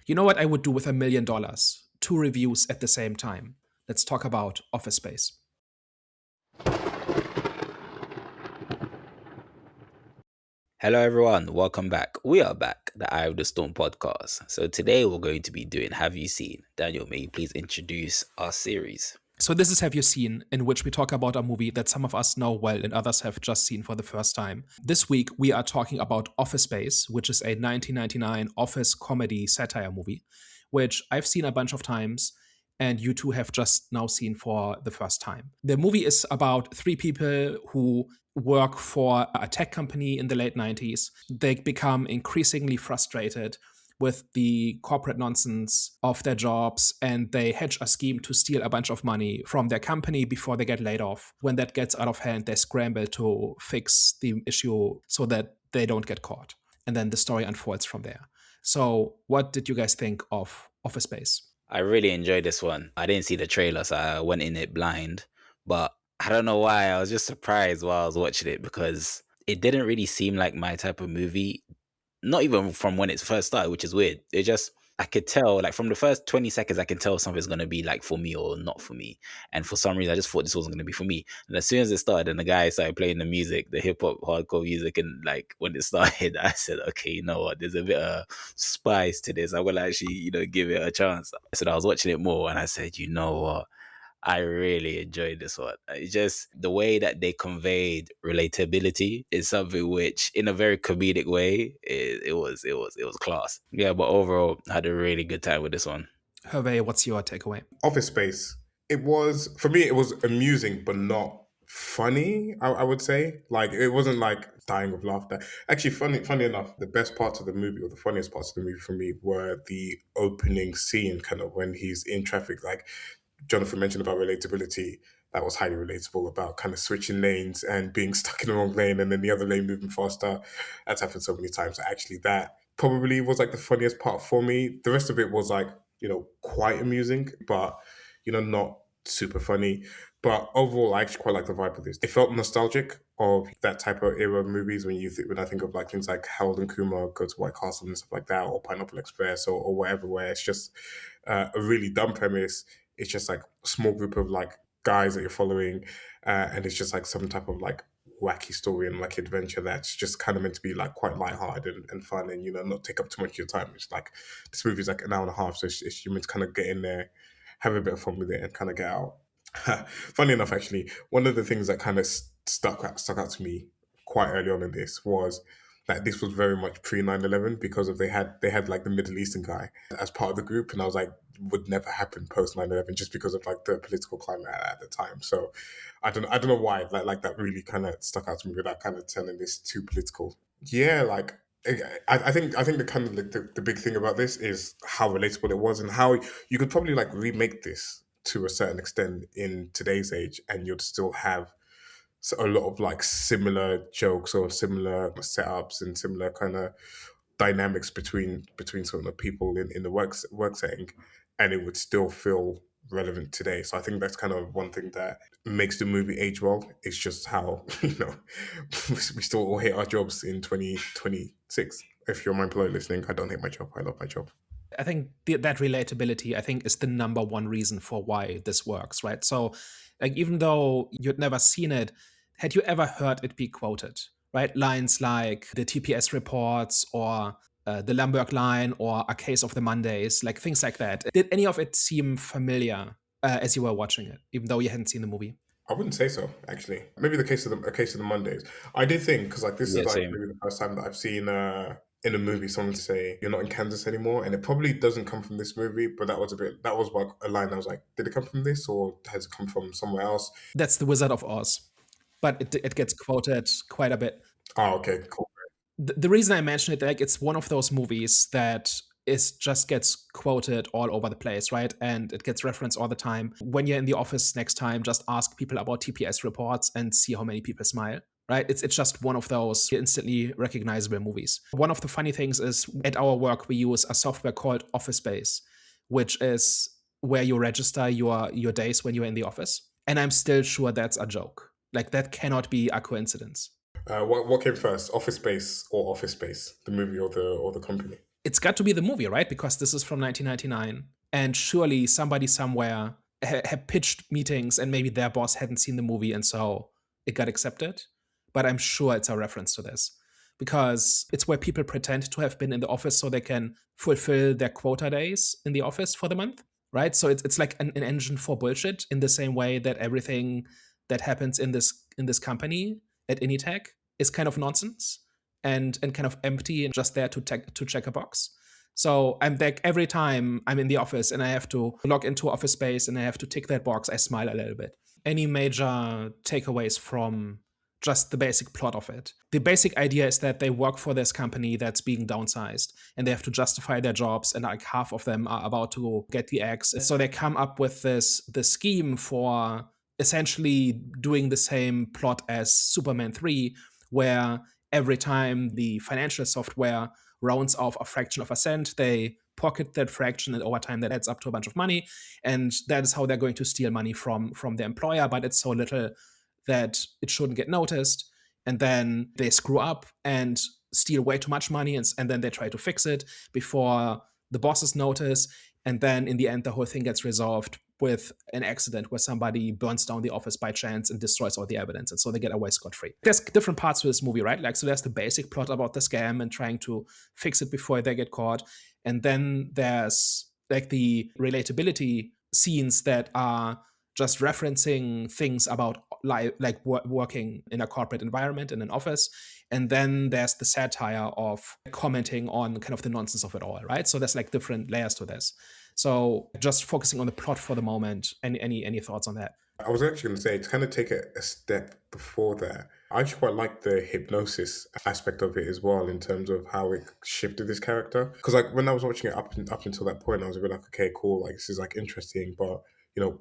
You know what I would do with $1 million? Two reviews at the same time. Let's talk about Office Space. Hello, everyone. Welcome back. We are back, the Eye of the Storm podcast. So today we're going to be doing Have You Seen? Daniel, may you please introduce our series? So this is Have You Seen, in which we talk about a movie that some of us know well and others have just seen for the first time. This week we are talking about Office Space, which is a 1999 office comedy satire movie, which I've seen a bunch of times and you two have just now seen for the first time. The movie is about three people who work for a tech company in the late 90s. They become increasingly frustrated with the corporate nonsense of their jobs, and they hatch a scheme to steal a bunch of money from their company before they get laid off. When that gets out of hand, they scramble to fix the issue so that they don't get caught. And then the story unfolds from there. So what did you guys think of Office Space? I really enjoyed this one. I didn't see the trailer, so I went in it blind. But I don't know why. I was just surprised while I was watching it because it didn't really seem like my type of movie. Not even from when it first started, which is weird. It just, I could tell, like from the first 20 seconds, I can tell something's going to be like for me or not for me. And for some reason, I just thought this wasn't going to be for me. And as soon as it started and the guy started playing the music, the hip hop, hardcore music, and like when it started, I said, okay, you know what? There's a bit of spice to this. I will actually, give it a chance. So I was watching it more and I said, you know what? I really enjoyed this one. It's just the way that they conveyed relatability is something which, in a very comedic way, it was class. Yeah, but overall, I had a really good time with this one. Hervé, what's your takeaway? Office Space. It was, for me, it was amusing, but not funny, I would say. Like, it wasn't like dying of laughter. Actually, funny enough, the best parts of the movie, or the funniest parts of the movie for me, were the opening scene, kind of when he's in traffic. Like Jonathan mentioned about relatability, that was highly relatable, about kind of switching lanes and being stuck in the wrong lane and then the other lane moving faster. That's happened so many times. Actually, that probably was like the funniest part for me. The rest of it was like, quite amusing, but, not super funny. But overall, I actually quite like the vibe of this. It felt nostalgic of that type of era of movies when I think of like things like Harold and Kumar Go to White Castle and stuff like that, or Pineapple Express, or whatever, where it's just a really dumb premise. It's just like a small group of like guys that you're following, and it's just like some type of like wacky story and wacky adventure that's just kind of meant to be like quite lighthearted and fun, and not take up too much of your time. It's like this movie's like an hour and a half, so you're meant to kind of get in there, have a bit of fun with it, and kind of get out. Funny enough, actually, one of the things that kind of stuck out to me quite early on in this was that this was very much pre 9/11 because of they had like the Middle Eastern guy as part of the group, and I was like, would never happen post 9/11 just because of like the political climate at the time. So I don't know why like that really kind of stuck out to me without kind of turning this too political. Yeah, like I think the kind of like the big thing about this is how relatable it was and how you could probably like remake this to a certain extent in today's age, and you'd still have a lot of like similar jokes or similar setups and similar kind of dynamics between sort of people in the work setting, and it would still feel relevant today. So I think that's kind of one thing that makes the movie age well. It's just how we still all hate our jobs in 2026. If you're my employer listening, I don't hate my job. I love my job. I think that relatability, I think, is the number one reason for why this works, right? So, like, even though you'd never seen it, had you ever heard it be quoted, right? Lines like the TPS reports or the Lamberg line or a case of the Mondays, like things like that. Did any of it seem familiar as you were watching it, even though you hadn't seen the movie? I wouldn't say so, actually. Maybe the case of the Mondays. I did think because like this is Yeah, like same. maybe the first time that I've seen in a movie someone say you're not in Kansas anymore, and it probably doesn't come from this movie. But that was like a line I was like, did it come from this or has it come from somewhere else? That's The Wizard of Oz, but it gets quoted quite a bit. Oh, okay, cool. The reason I mention it, like, it's one of those movies that is just gets quoted all over the place, right? And it gets referenced all the time. When you're in the office next time, just ask people about TPS reports and see how many people smile, right? It's just one of those instantly recognizable movies. One of the funny things is at our work, we use a software called Office Space, which is where you register your days when you're in the office. And I'm still sure that's a joke. Like, that cannot be a coincidence. What came first, Office Space or Office Space, the movie or the company? it's got to be the movie, right? Because this is from 1999. And surely somebody somewhere had pitched meetings and maybe their boss hadn't seen the movie and so it got accepted. But I'm sure it's a reference to this because it's where people pretend to have been in the office so they can fulfill their quota days in the office for the month, right? So it's like an engine for bullshit in the same way that everything that happens in this company at Initech is kind of nonsense and kind of empty and just there to check a box. So I'm like, every time I'm in the office and I have to log into Office Space and I have to tick that box, I smile a little bit. Any major takeaways from just the basic plot of it? The basic idea is that they work for this company that's being downsized and they have to justify their jobs, and like half of them are about to get the axe. So they come up with this scheme for essentially doing the same plot as Superman 3, where every time the financial software rounds off a fraction of a cent, they pocket that fraction, and over time that adds up to a bunch of money. And that is how they're going to steal money from the employer, but it's so little that it shouldn't get noticed. And then they screw up and steal way too much money, and then they try to fix it before the bosses notice. And then in the end, the whole thing gets resolved with an accident where somebody burns down the office by chance and destroys all the evidence. And so they get away scot-free. There's different parts to this movie, right? Like, so there's the basic plot about the scam and trying to fix it before they get caught. And then there's like the relatability scenes that are just referencing things about like working in a corporate environment in an office. And then there's the satire of commenting on kind of the nonsense of it all, right? So there's like different layers to this. So just focusing on the plot for the moment. Any thoughts on that? I was actually going to say, to kind of take it a step before that, I actually quite like the hypnosis aspect of it as well, in terms of how it shifted this character. Because like when I was watching it up until that point, I was a bit like, okay, cool, like this is like interesting, but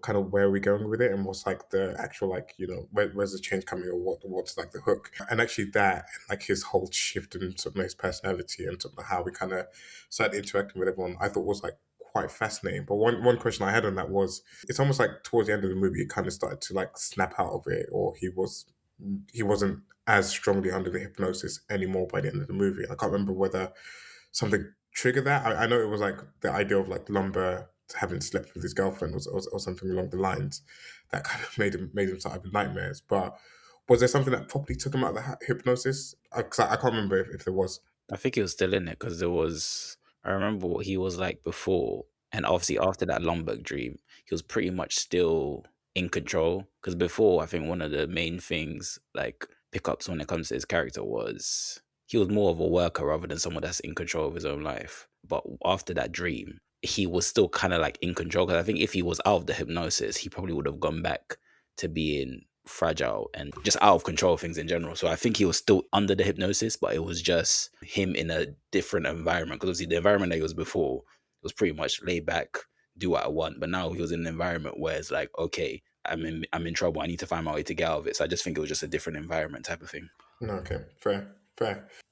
kind of where are we going with it, and what's like the actual like where's the change coming, or what's like the hook? And actually that, and like his whole shift in sort of his personality and sort of how we kind of started interacting with everyone, I thought was like quite fascinating. But one question I had on that was, it's almost like towards the end of the movie, it kind of started to like snap out of it, or he wasn't as strongly under the hypnosis anymore by the end of the movie. I can't remember whether something triggered that. I know it was like the idea of like Lumber having slept with his girlfriend or something along the lines that kind of made him start having nightmares. But was there something that properly took him out of the hypnosis? I can't remember if there was. I think he was still in it because there was. I remember what he was like before, and obviously after that Lombok dream, he was pretty much still in control. Because before, I think one of the main things, like pickups when it comes to his character, was he was more of a worker rather than someone that's in control of his own life. But after that dream, he was still kind of like in control. Because I think if he was out of the hypnosis, he probably would have gone back to being fragile and just out of control of things in general. So I think he was still under the hypnosis, but it was just him in a different environment. Because obviously the environment that he was before was pretty much laid back, do what I want. But now he was in an environment where it's like, okay, I'm in trouble. I need to find my way to get out of it. So I just think it was just a different environment type of thing. No, okay, fair.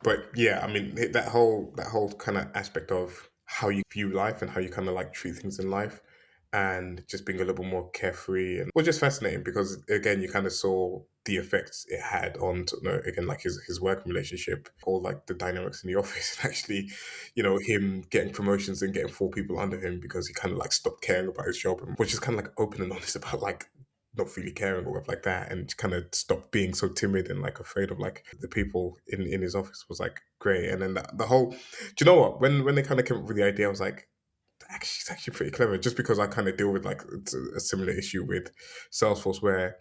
But yeah, I mean that whole kind of aspect of how you view life and how you kind of like treat things in life, and just being a little more carefree, and was just fascinating because again you kind of saw the effects it had on again like his working relationship, or like the dynamics in the office, and actually him getting promotions and getting 4 people under him because he kind of like stopped caring about his job, and which is kind of like open and honest about like not really caring or whatever like that, and kind of stopped being so timid and like afraid of like the people in his office, was like great. And then the whole, do you know what, when they kind of came up with the idea, I was like, actually it's actually pretty clever, just because I kind of deal with like a similar issue with Salesforce, where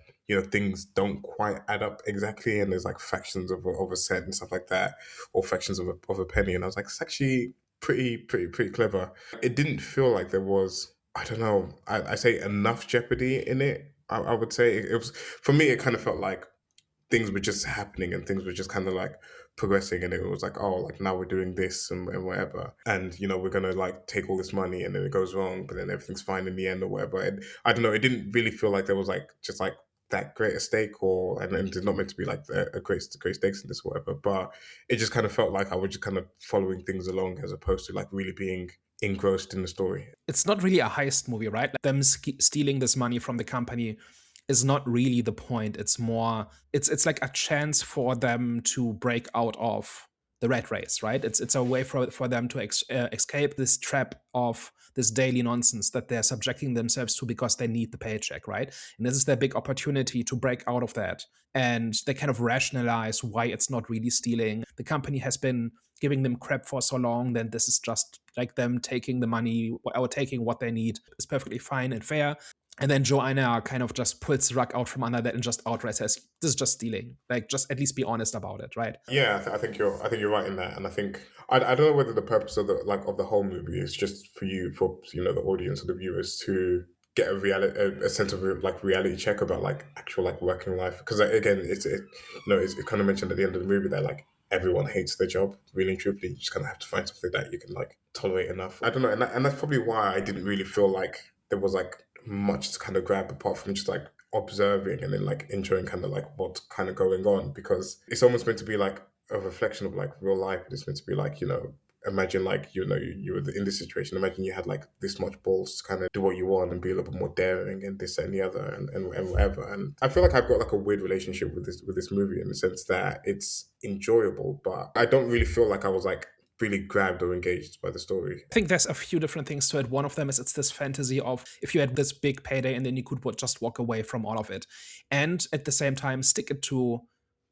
things don't quite add up exactly, and there's like fractions of a cent and stuff like that, or fractions of a penny, and I was like, it's actually pretty clever. It didn't feel like there was, I don't know, I say enough jeopardy in it. I would say it was, for me, it kind of felt like things were just happening and things were just kind of like progressing, and it was like, oh, like now we're doing this and whatever, and we're gonna like take all this money, and then it goes wrong, but then everything's fine in the end or whatever. And I don't know, it didn't really feel like there was like just like that great a stake, or and it's not meant to be like a great stakes in this or whatever, but it just kind of felt like I was just kind of following things along as opposed to like really being engrossed in the story. It's not really a heist movie, right? Like them stealing this money from the company is not really the point. It's more, it's like a chance for them to break out of the rat race, right? It's a way for them to escape this trap of this daily nonsense that they're subjecting themselves to because they need the paycheck, right? And this is their big opportunity to break out of that. And they kind of rationalize why it's not really stealing. The company has been giving them crap for so long, then this is just like them taking the money or taking what they need is perfectly fine and fair. And then Joanna kind of just pulls the rug out from under that and just outright says, "This is just stealing. Like, just at least be honest about it, right?" Yeah, I think you're right in that, and I think I don't know whether the purpose of the whole movie is just for the audience or the viewers to get a sense of like reality check about like actual like working life, because again it kind of mentioned at the end of the movie that like everyone hates their job, really and truthfully. You just kind of have to find something that you can like tolerate enough. I don't know, and that's probably why I didn't really feel like there was like much to kind of grab apart from just like observing and then like enjoying kind of like what's kind of going on, because it's almost meant to be like a reflection of like real life. It's meant to be like, imagine like, you were in this situation. Imagine you had like this much balls to kind of do what you want and be a little bit more daring and this and the other and whatever. And I feel like I've got like a weird relationship with this movie in the sense that it's enjoyable, but I don't really feel like I was like really grabbed or engaged by the story. I think there's a few different things to it. One of them is it's this fantasy of if you had this big payday and then you could just walk away from all of it, and at the same time stick it to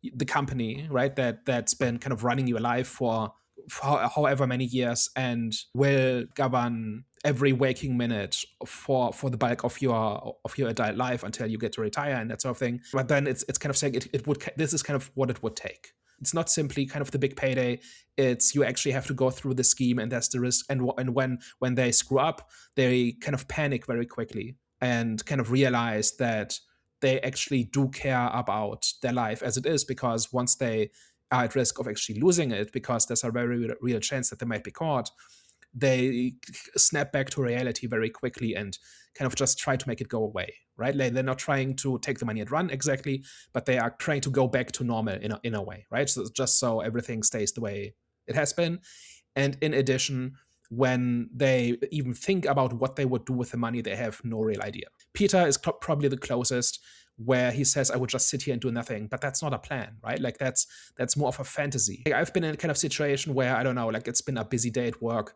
the company, right? That's been kind of running your life for however many years and will govern every waking minute for the bulk of your adult life until you get to retire and that sort of thing. But then it's kind of saying this is kind of what it would take. It's not simply kind of the big payday. It's you actually have to go through the scheme, and that's the risk. And when they screw up, they kind of panic very quickly and kind of realize that they actually do care about their life as it is, because once they are at risk of actually losing it, because there's a very real chance that they might be caught, they snap back to reality very quickly and kind of just try to make it go away, right? Like they're not trying to take the money and run exactly, but they are trying to go back to normal in a way, right? So just so everything stays the way it has been. And in addition, when they even think about what they would do with the money, they have no real idea. Peter is probably the closest, where he says, I would just sit here and do nothing. But that's not a plan, right? Like that's more of a fantasy. Like, I've been in a kind of situation where, I don't know, like it's been a busy day at work,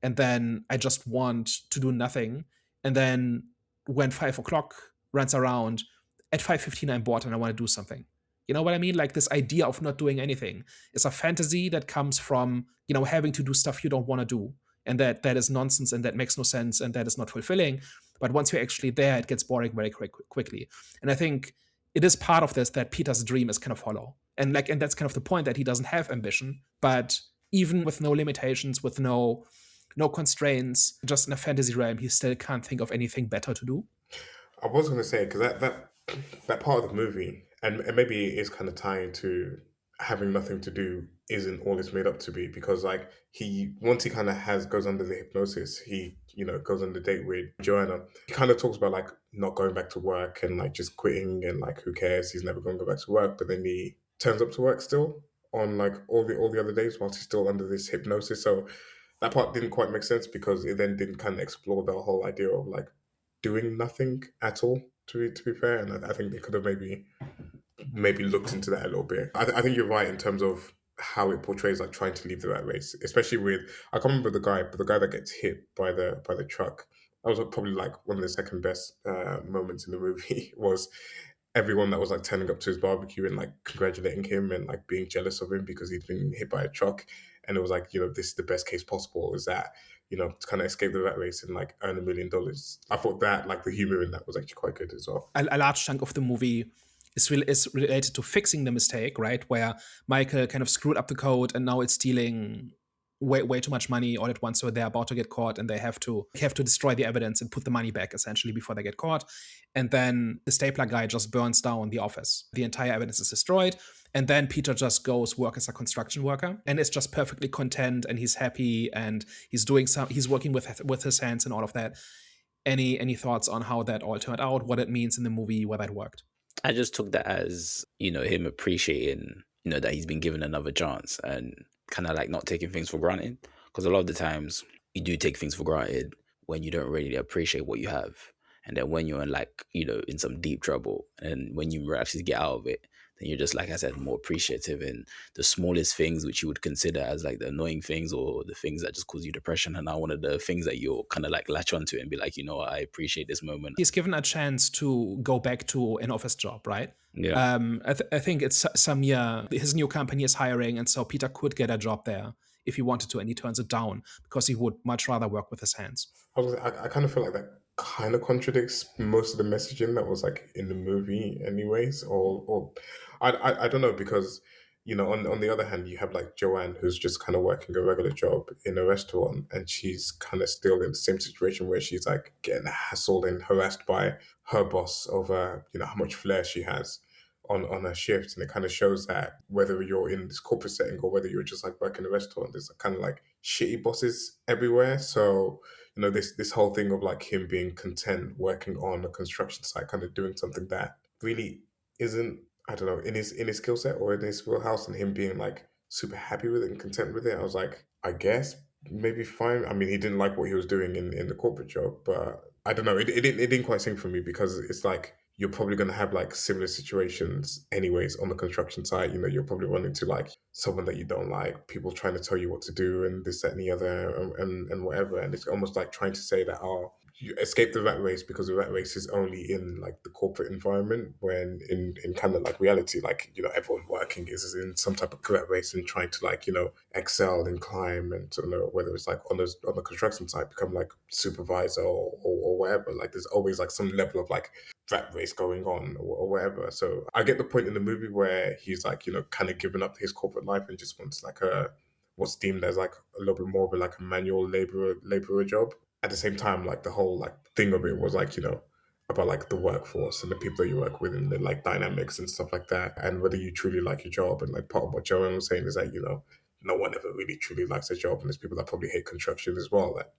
and then I just want to do nothing. And then when 5 o'clock runs around, at 5:15 I'm bored and I want to do something. You know what I mean? Like this idea of not doing anything is a fantasy that comes from, having to do stuff you don't want to do. And that is nonsense, and that makes no sense, and that is not fulfilling. But once you're actually there, it gets boring very quickly. And I think it is part of this that Peter's dream is kind of hollow. And that's kind of the point, that he doesn't have ambition. But even with no limitations, with no constraints, just in a fantasy realm, he still can't think of anything better to do. I was going to say, because that part of the movie, and maybe it is kind of tying to having nothing to do, isn't all it's made up to be, because like once he kind of goes under the hypnosis, he goes on the date with Joanna. He kind of talks about like not going back to work and like just quitting and like who cares, he's never going to go back to work. But then he turns up to work still on like all the other days whilst he's still under this hypnosis. So that part didn't quite make sense, because it then didn't kind of explore the whole idea of like doing nothing at all, to be fair. And I think they could have maybe looked into that a little bit. I think you're right in terms of how it portrays like trying to leave the rat race, especially with, I can't remember the guy, but the guy that gets hit by the truck. That was probably like one of the second best moments in the movie was everyone that was like turning up to his barbecue and like congratulating him and like being jealous of him because he'd been hit by a truck. And it was like, this is the best case possible, is that, to kind of escape the rat race and like earn $1 million. I thought that like the humor in that was actually quite good as well. A large chunk of the movie is related to fixing the mistake, right? Where Michael kind of screwed up the code and now it's stealing way too much money all at once, so they're about to get caught and they have to destroy the evidence and put the money back essentially before they get caught. And then the stapler guy just burns down the office. The entire evidence is destroyed, and then Peter just goes work as a construction worker and is just perfectly content, and he's happy, and he's working with his hands and all of that. Any thoughts on how that all turned out, what it means in the movie, whether it worked? I just took that as, him appreciating, that he's been given another chance and kind of like not taking things for granted. Because a lot of the times you do take things for granted when you don't really appreciate what you have. And then when you're in like, in some deep trouble, and when you actually get out of it, then you're just, like I said, more appreciative in the smallest things which you would consider as like the annoying things or the things that just cause you depression. And now one of the things that you'll kind of like latch onto and be like, you know what, I appreciate this moment. He's given a chance to go back to an office job, right? Yeah. I think it's Samir, his new company is hiring, and so Peter could get a job there if he wanted to, and he turns it down because he would much rather work with his hands. I kind of feel like that kind of contradicts most of the messaging that was like in the movie, anyways. Or I don't know, because on the other hand, you have like Joanne, who's just kind of working a regular job in a restaurant, and she's kind of still in the same situation where she's like getting hassled and harassed by her boss over how much flair she has on her shift. And it kind of shows that whether you're in this corporate setting or whether you're just like working in a restaurant, there's kind of like shitty bosses everywhere. So this whole thing of like him being content working on a construction site, kind of doing something that really isn't, I don't know, in his skill set or in his wheelhouse, and him being like super happy with it and content with it. I was like, I guess maybe fine. I mean, he didn't like what he was doing in the corporate job, but I don't know. It didn't quite sing for me, because it's like you're probably going to have like similar situations anyways on the construction site. You're probably running into like someone that you don't like, people trying to tell you what to do and this, that, and the other, and whatever. And it's almost like trying to say that, oh, you escape the rat race because the rat race is only in like the corporate environment, when in kind of like reality, like everyone working is in some type of rat race and trying to like excel and climb, and whether it's like on the construction site, become like supervisor or whatever. Like there's always like some level of like rat race going on, or whatever. So I get the point in the movie where he's like kind of giving up his corporate life and just wants like what's deemed as like a little bit more of like a manual laborer job. At the same time, like the whole like thing of it was like about like the workforce and the people that you work with and the like dynamics and stuff like that, and whether you truly like your job. And like part of what Joanne was saying is that no one ever really truly likes their job, and there's people that probably hate construction as well, like,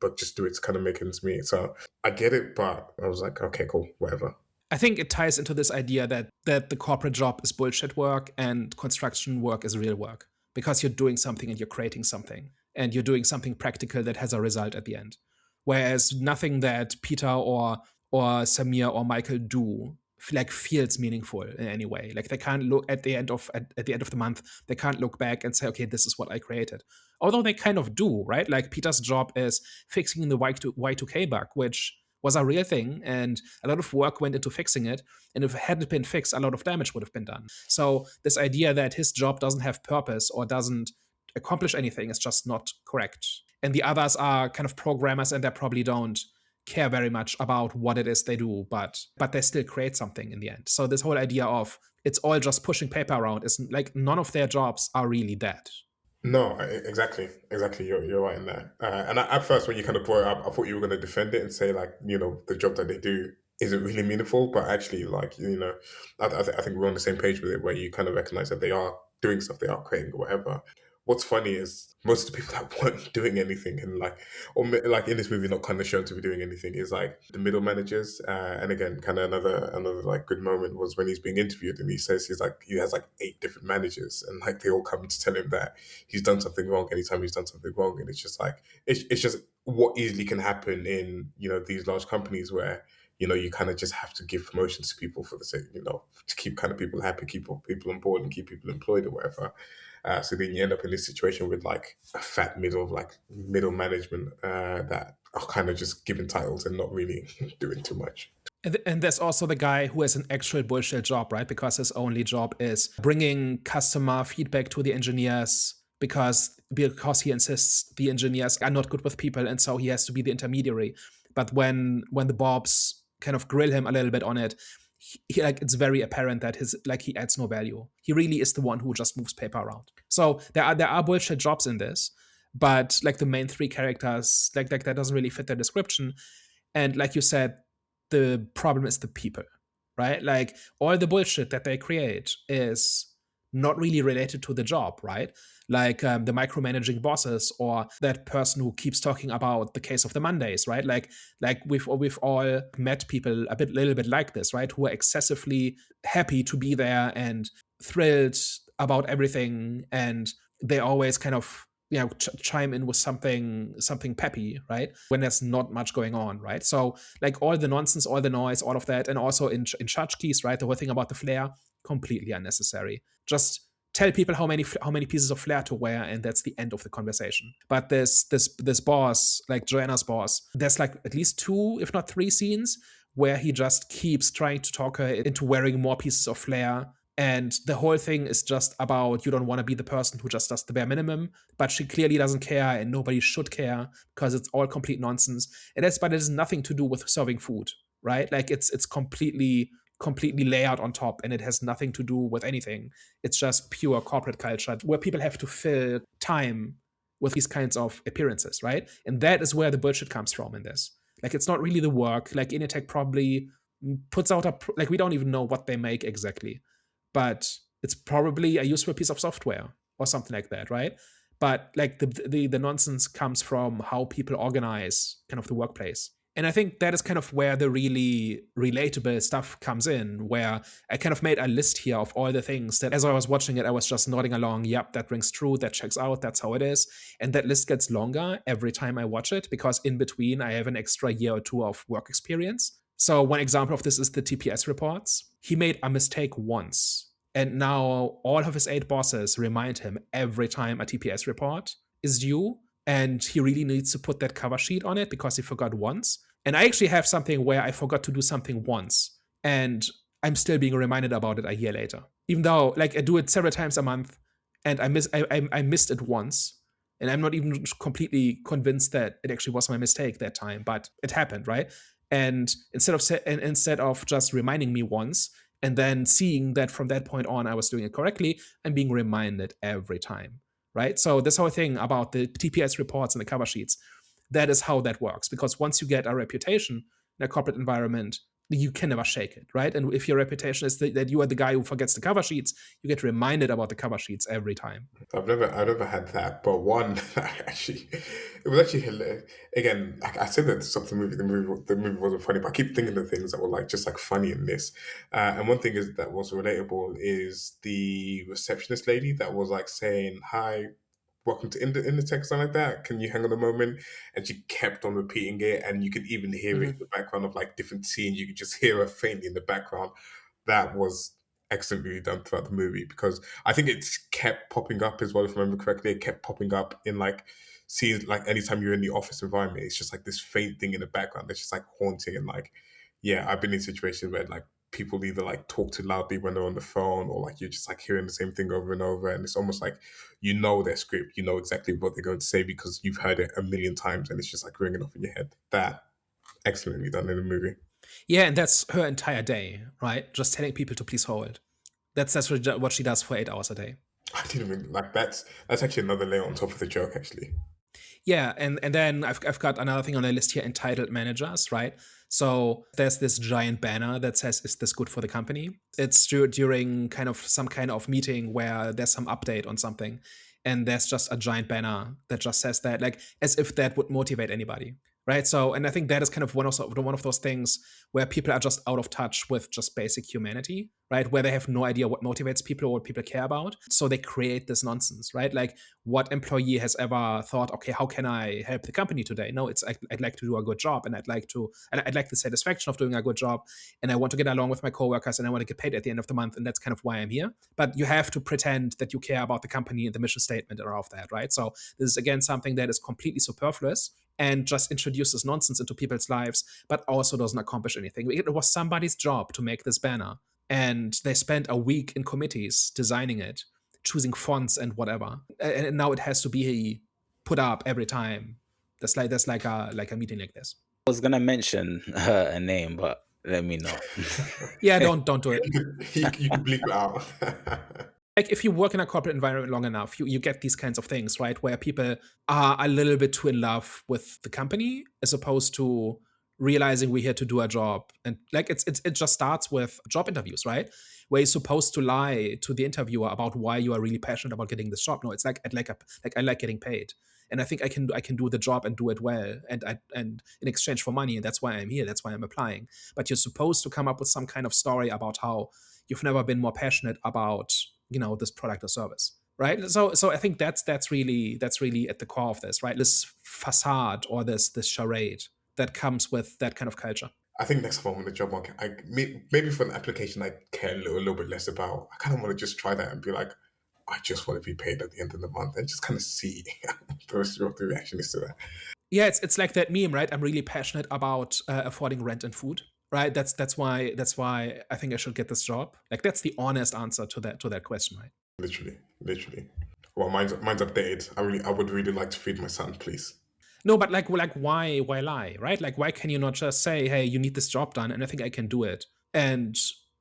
but just do it to kind of make ends meet. So I get it, but I was like, okay, cool, whatever. I think it ties into this idea that the corporate job is bullshit work and construction work is real work, because you're doing something and you're creating something and you're doing something practical that has a result at the end. Whereas nothing that Peter or Samir or Michael do like feels meaningful in any way. Like they can't look at the end of the month, they can't look back and say, okay, this is what I created. Although they kind of do, right? Like Peter's job is fixing the Y2K bug, which was a real thing, and a lot of work went into fixing it. And if it hadn't been fixed, a lot of damage would have been done. So this idea that his job doesn't have purpose or doesn't accomplish anything is just not correct. And the others are kind of programmers, and they probably don't care very much about what it is they do, but they still create something in the end. So this whole idea of it's all just pushing paper around is like none of their jobs are really that. No, exactly. You're right in that. And at first, when you kind of brought it up, I thought you were going to defend it and say like, the job that they do isn't really meaningful. But actually, like, I think we're on the same page with it, where you kind of recognize that they are doing stuff, they are creating or whatever. What's funny is most of the people that weren't doing anything, and like, or like in this movie, not kind of shown to be doing anything, is like the middle managers. And again, kind of another like good moment was when he's being interviewed, and he says he has like 8 different managers, and like they all come to tell him that he's done something wrong anytime he's done something wrong. And it's just like it's just what easily can happen in these large companies where you kind of just have to give promotions to people for the sake, to keep kind of people happy, keep people on board, and keep people employed or whatever. So then you end up in this situation with like a fat middle management that are kind of just giving titles and not really doing too much. And there's also the guy who has an actual bullshit job, right? Because his only job is bringing customer feedback to the engineers because he insists the engineers are not good with people, and so he has to be the intermediary. But when the Bobs kind of grill him a little bit on it, he like it's very apparent that he adds no value. He really is the one who just moves paper around. So there are bullshit jobs in this, but like the main 3 characters, like that doesn't really fit their description. And like you said, the problem is the people, right? Like all the bullshit that they create is not really related to the job, right? Like the micromanaging bosses, or that person who keeps talking about the case of the Mondays, right? Like we've all met people a little bit like this, right? Who are excessively happy to be there and thrilled about everything, and they always kind of chime in with something peppy, right, when there's not much going on, right? So like all the nonsense, all the noise, all of that, and also in tchotchkes, right, the whole thing about the flair, completely unnecessary. Just tell people how many pieces of flair to wear, and that's the end of the conversation. But this boss, like Joanna's boss, there's like at least 2 if not 3 scenes where he just keeps trying to talk her into wearing more pieces of flair. And the whole thing is just about, you don't want to be the person who just does the bare minimum, but she clearly doesn't care, and nobody should care because it's all complete nonsense. But it has nothing to do with serving food, right? Like it's completely layered on top, and it has nothing to do with anything. It's just pure corporate culture where people have to fill time with these kinds of appearances, right? And that is where the bullshit comes from in this. Like, it's not really the work. Like, Initech probably puts out like, we don't even know what they make exactly, but it's probably a useful piece of software or something like that, right? But like the nonsense comes from how people organize kind of the workplace. And I think that is kind of where the really relatable stuff comes in, where I kind of made a list here of all the things that as I was watching it, I was just nodding along. Yep, that rings true. That checks out. That's how it is. And that list gets longer every time I watch it, because in between I have an extra year or 2 of work experience. So one example of this is the TPS reports. He made a mistake once, and now all of his 8 bosses remind him every time a TPS report is due. And he really needs to put that cover sheet on it because he forgot once. And I actually have something where I forgot to do something once, and I'm still being reminded about it a year later. Even though, like, I do it several times a month, and I missed it once, and I'm not even completely convinced that it actually was my mistake that time, but it happened, right? And instead of just reminding me once and then seeing that from that point on I was doing it correctly, I'm being reminded every time, right? So this whole thing about the TPS reports and the cover sheets, that is how that works. Because once you get a reputation in a corporate environment, you can never shake it, right? And if your reputation is that you are the guy who forgets the cover sheets, you get reminded about the cover sheets every time. I've never had that, but one actually, it was actually hilarious. Again, I said that to stop the movie wasn't funny, but I keep thinking of things that were like just like funny in this. And one thing is that was relatable is the receptionist lady that was like saying, "Hi, welcome to in the text," something like that. Can you hang on a moment? And she kept on repeating it, and you could even hear it in the background of like different scenes. You could just hear her faintly in the background. That was excellently done throughout the movie, because I think it's kept popping up as well. If I remember correctly, it kept popping up in like scenes, like anytime you're in the office environment, it's just like this faint thing in the background that's just like haunting. And like, yeah, I've been in situations where like people either like talk too loudly when they're on the phone, or like you're just like hearing the same thing over and over, and it's almost like you know their script, you know exactly what they're going to say because you've heard it a million times, and it's just like ringing off in your head. That excellently done in the movie. Yeah, and that's her entire day, right? Just telling people to please hold. That's what she does for 8 hours a day. I didn't even like that's actually another layer on top of the joke, actually. Yeah, and then I've got another thing on the list here, entitled managers, right? So there's this giant banner that says, "Is this good for the company?" It's during kind of some kind of meeting where there's some update on something, and there's just a giant banner that just says that, like, as if that would motivate anybody, right? So, and I think that is kind of one of those things where people are just out of touch with just basic humanity, right? Where they have no idea what motivates people or what people care about, so they create this nonsense, right? Like, what employee has ever thought, okay, how can I help the company today? No, it's I'd like to do a good job, and I'd like the satisfaction of doing a good job, and I want to get along with my coworkers, and I want to get paid at the end of the month, and that's kind of why I'm here. But you have to pretend that you care about the company and the mission statement and all of that, right? So this is again something that is completely superfluous and just introduces nonsense into people's lives, but also doesn't accomplish anything. It was somebody's job to make this banner, and they spent a week in committees designing it, choosing fonts and whatever, and now it has to be put up every time there's like a meeting like this. I was gonna mention a name, but let me know. Yeah, don't do it. You can bleep it out. Like, if you work in a corporate environment long enough, you get these kinds of things, right? Where people are a little bit too in love with the company, as opposed to realizing we're here to do a job. And like, it just starts with job interviews, right? Where you're supposed to lie to the interviewer about why you are really passionate about getting this job. No, it's like I like getting paid, and I think I can do the job and do it well, and in exchange for money, and that's why I'm here. That's why I'm applying. But you're supposed to come up with some kind of story about how you've never been more passionate about this product or service. right? So I think that's really at the core of this, right? This facade or this charade that comes with that kind of culture. I think next time I'm on the job market, maybe for an application I care a little bit less about. I kind of want to just try that and be like, I just want to be paid at the end of the month and just kind of see what the reaction is to that. Yeah, it's like that meme, right? I'm really passionate about affording rent and food, right? That's why I think I should get this job. Like that's the honest answer to that question, right? Literally. Well, mine's updated. I would really like to feed my son, please. No, but like why lie, right? Like why can you not just say, hey, you need this job done, and I think I can do it, and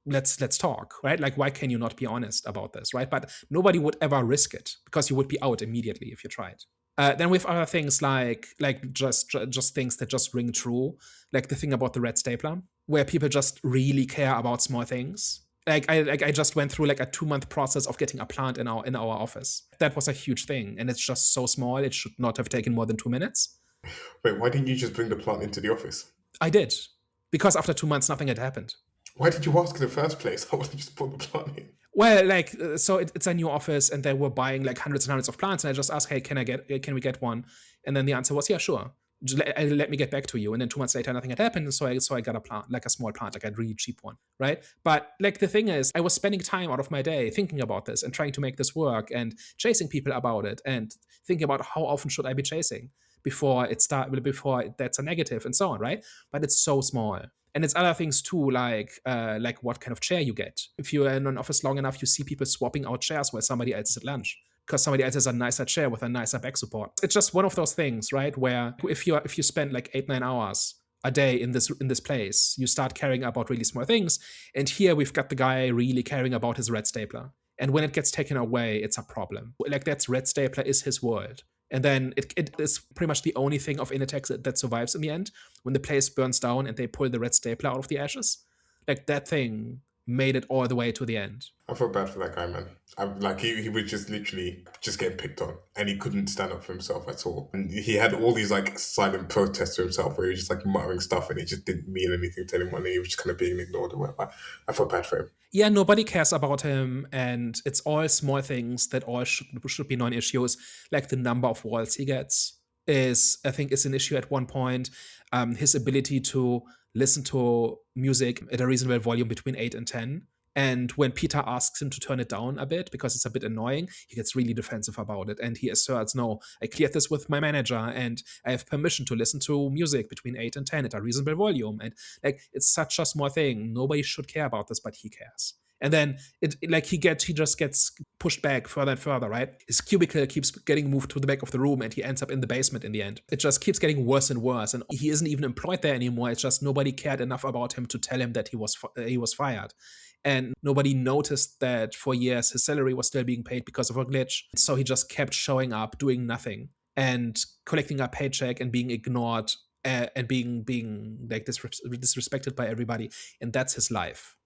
let's talk, right? Like why can you not be honest about this, right? But nobody would ever risk it because you would be out immediately if you tried. Then we have other things like just things that just ring true, like the thing about the red stapler, where people just really care about small things. I just went through like a 2-month process of getting a plant in our office. That was a huge thing, and it's just so small. It should not have taken more than 2 minutes. Wait, why didn't you just bring the plant into the office? I did, because after 2 months, nothing had happened. Why did you ask in the first place? I would have just put the plant in. Well, so it's a new office, and they were buying like hundreds and hundreds of plants, and I just asked, "Hey, can we get one?" And then the answer was, "Yeah, sure. Just let me get back to you." And then 2 months later, nothing had happened, and so I got a plant, like a small plant, like a really cheap one, right? But like the thing is, I was spending time out of my day thinking about this and trying to make this work, and chasing people about it, and thinking about how often should I be chasing before that's a negative, and so on, right? But it's so small. And it's other things too, like what kind of chair you get. If you're in an office long enough, you see people swapping out chairs while somebody else is at lunch because somebody else has a nicer chair with a nicer back support. It's just one of those things, right? Where if you spend like 8-9 hours a day in this place, you start caring about really small things. And here we've got the guy really caring about his red stapler. And when it gets taken away, it's a problem. Like that's red stapler is his world. And then it is pretty much the only thing of Initex that survives in the end. When the place burns down and they pull the red stapler out of the ashes, like that thing made it all the way to the end. I feel bad for that guy, man. Like he was just literally just getting picked on, and he couldn't stand up for himself at all. And he had all these like silent protests to himself, where he was just like muttering stuff, and it just didn't mean anything to anyone. And he was just kind of being ignored and whatever. I feel bad for him. Yeah, nobody cares about him, and it's all small things that all should be non-issues. Like the number of walls he gets I think is an issue at one point. His ability to listen to music at a reasonable volume between 8 and 10. And when Peter asks him to turn it down a bit because it's a bit annoying, he gets really defensive about it. And he asserts, no, I cleared this with my manager and I have permission to listen to music between 8 and 10 at a reasonable volume. And like, it's such a small thing. Nobody should care about this, but he cares. And then he just gets pushed back further and further, right? His cubicle keeps getting moved to the back of the room and he ends up in the basement in the end. It just keeps getting worse and worse. And he isn't even employed there anymore. It's just nobody cared enough about him to tell him that he was fired. And nobody noticed that for years his salary was still being paid because of a glitch. So he just kept showing up, doing nothing, and collecting a paycheck and being ignored and being like disrespected by everybody. And that's his life.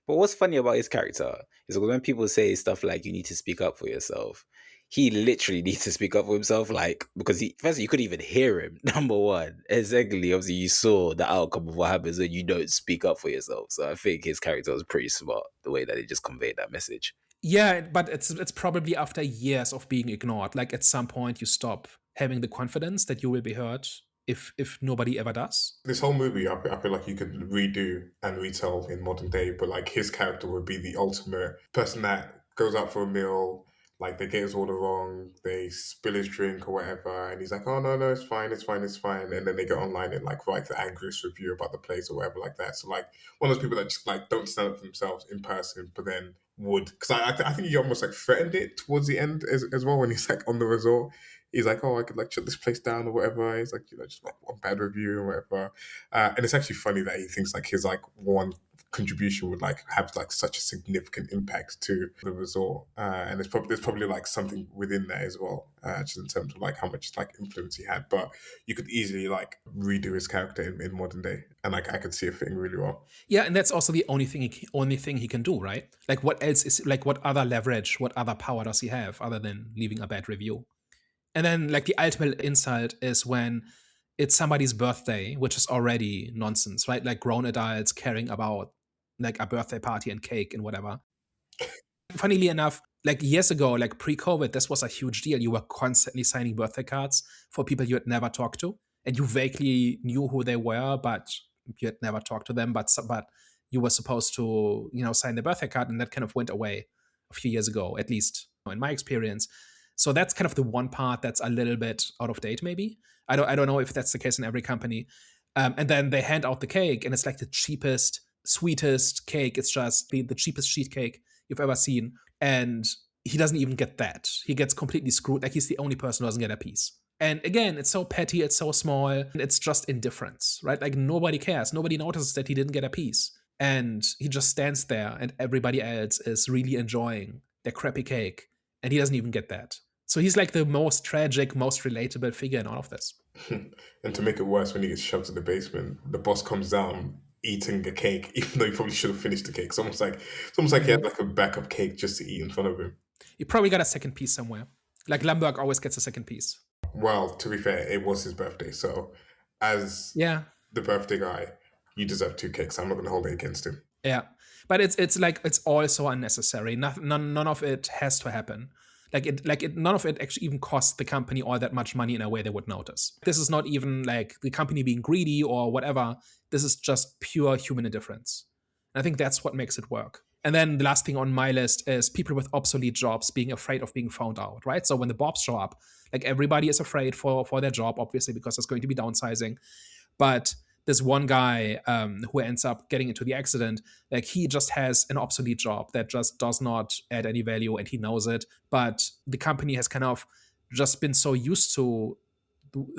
But what's funny about his character is when people say stuff like you need to speak up for yourself, he literally needs to speak up for himself, like, because first you couldn't even hear him, number one. And secondly, obviously you saw the outcome of what happens when you don't speak up for yourself. So I think his character was pretty smart, the way that he just conveyed that message. Yeah, but it's probably after years of being ignored. Like at some point you stop having the confidence that you will be heard if nobody ever does. This whole movie, I feel like you could redo and retell in modern day, but like his character would be the ultimate person that goes out for a meal, like they get his order wrong, they spill his drink or whatever, and he's like, oh no, it's fine, and then they go online and like write the angriest review about the place or whatever like that. So like one of those people that just like don't stand up for themselves in person, but then would, because I think he almost like threatened it towards the end as well when he's like on the resort. He's like, oh, I could like shut this place down or whatever. He's like, just like one bad review or whatever. And it's actually funny that he thinks like his like one contribution would like have like such a significant impact to the resort. And there's probably like something within there as well, just in terms of like how much like influence he had. But you could easily like redo his character in modern day, and like I could see it fitting really well. Yeah, and that's also the only thing he can do, right? Like what else is like what other leverage, what other power does he have other than leaving a bad review? And then like the ultimate insult is when it's somebody's birthday, which is already nonsense, right? Like grown adults caring about like a birthday party and cake and whatever. Funnily enough, like years ago, like pre-COVID, this was a huge deal. You were constantly signing birthday cards for people you had never talked to, and you vaguely knew who they were, but you had never talked to them. But you were supposed to, sign the birthday card, and that kind of went away a few years ago, at least in my experience. So that's kind of the one part that's a little bit out of date, maybe. I don't know if that's the case in every company. And then they hand out the cake, and it's like the cheapest, sweetest cake. It's just the cheapest sheet cake you've ever seen. And he doesn't even get that. He gets completely screwed. Like he's the only person who doesn't get a piece. And again, it's so petty, it's so small, and it's just indifference, right? Like nobody cares. Nobody notices that he didn't get a piece. And he just stands there, and everybody else is really enjoying their crappy cake. And he doesn't even get that. So he's like the most tragic, most relatable figure in all of this. And to make it worse, when he gets shoved to the basement, the boss comes down eating the cake, even though he probably should have finished the cake. It's almost like he had like a backup cake just to eat in front of him. He probably got a second piece somewhere. Like Lamberg always gets a second piece. Well, to be fair, it was his birthday, so as the birthday guy, you deserve 2 cakes. I'm not going to hold it against him. Yeah, but it's like it's all so unnecessary. None of it has to happen. None of it actually even costs the company all that much money in a way they would notice. This is not even like the company being greedy or whatever. This is just pure human indifference. And I think that's what makes it work. And then the last thing on my list is people with obsolete jobs being afraid of being found out, right? So when the Bobs show up, like everybody is afraid for their job, obviously, because there's going to be downsizing. But this one guy who ends up getting into the accident, like he just has an obsolete job that just does not add any value, and he knows it. But the company has kind of just been so used to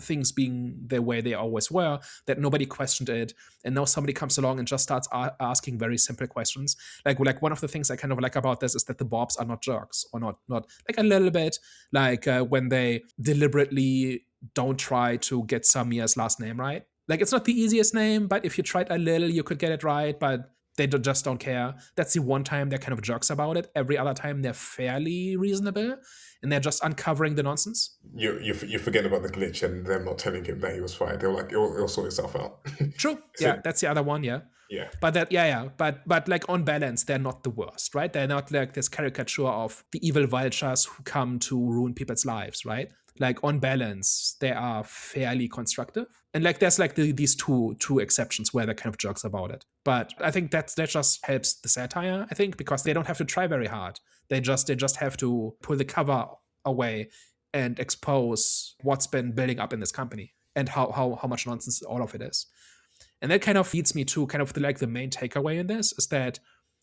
things being the way they always were that nobody questioned it. And now somebody comes along and just starts asking very simple questions. Like one of the things I kind of like about this is that the Bobs are not jerks, or not like a little bit like when they deliberately don't try to get Samir's last name right. Like it's not the easiest name, but if you tried a little, you could get it right. But they just don't care. That's the one time they're kind of jerks about it. Every other time they're fairly reasonable, and they're just uncovering the nonsense. You forget about the glitch and them not telling him that he was fired. They were like, it'll sort itself out. True. Yeah, that's the other one. Yeah. Yeah. But but like on balance, they're not the worst, right? They're not like this caricature of the evil vultures who come to ruin people's lives, right? Like on balance, they are fairly constructive. And like there's like these two exceptions where they're kind of jerks about it. But I think that just helps the satire, I think, because they don't have to try very hard. They just have to pull the cover away and expose what's been building up in this company and how much nonsense all of it is. And that kind of leads me to kind of the main takeaway in this is that